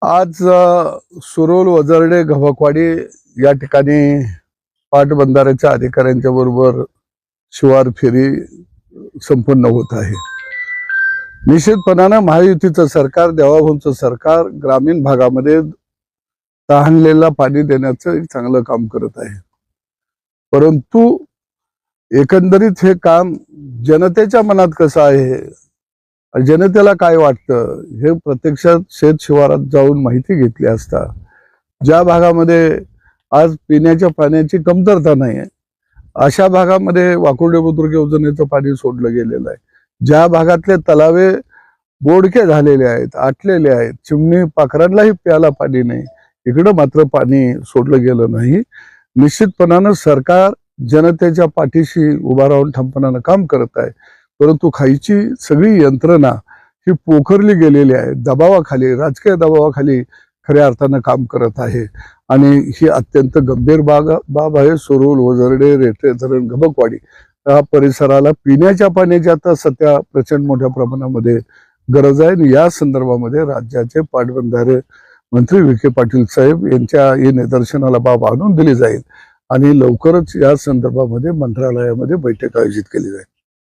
आज सुरोल वजर्डे गव्हाकवाडी या ठिकाणी पाटबंधाऱ्याच्या अधिकाऱ्यांच्या बरोबर शिवार फेरी संपन्न होत आहे। निश्चितपणाने महायुतीचं सरकार, देवाभाऊंचं सरकार ग्रामीण भागामध्ये तहानलेला पाणी देण्याचं एक चांगलं काम करत आहे। परंतु एकंदरीत हे काम जनतेच्या मनात कसं आहे, जनतेला काय वाटतं हे प्रत्यक्षात शेत शिवारात जाऊन माहिती घेतली असता ज्या भागामध्ये आज पिण्याच्या पाण्याची कमतरता नाही आहे अशा भागामध्ये वाकुर्डे बुद्रुक योजनेचं पाणी सोडलं गेलेलं आहे। ज्या भागातले तलावे बोडके झालेले आहेत, आटलेले आहेत, चिमणी पाखरांनाही प्यायला पाणी नाही, इकडं मात्र पाणी सोडलं गेलं नाही। निश्चितपणानं सरकार जनतेच्या पाठीशी उभा राहून ठामपणानं काम करत आहे, परंतु खाईची सगळी यंत्रणा ही पोखरली गेलेली आहे, दबावाखाली, राजकीय दबावाखाली खऱ्या अर्थानं काम करत आहे। आणि ही अत्यंत गंभीर बाब आहे। सुरोल, वजर्डे, रेठे धरण, गव्हाकवाडी या परिसराला पिण्याच्या पाण्याची आता सध्या प्रचंड मोठ्या प्रमाणामध्ये गरज आहे आणि या संदर्भामध्ये राज्याचे पाटबंधारे मंत्री विखे पाटील साहेब यांच्या या निदर्शनाला बाब आणून दिली जाईल आणि लवकरच या संदर्भामध्ये मंत्रालयामध्ये बैठक आयोजित केली जाईल।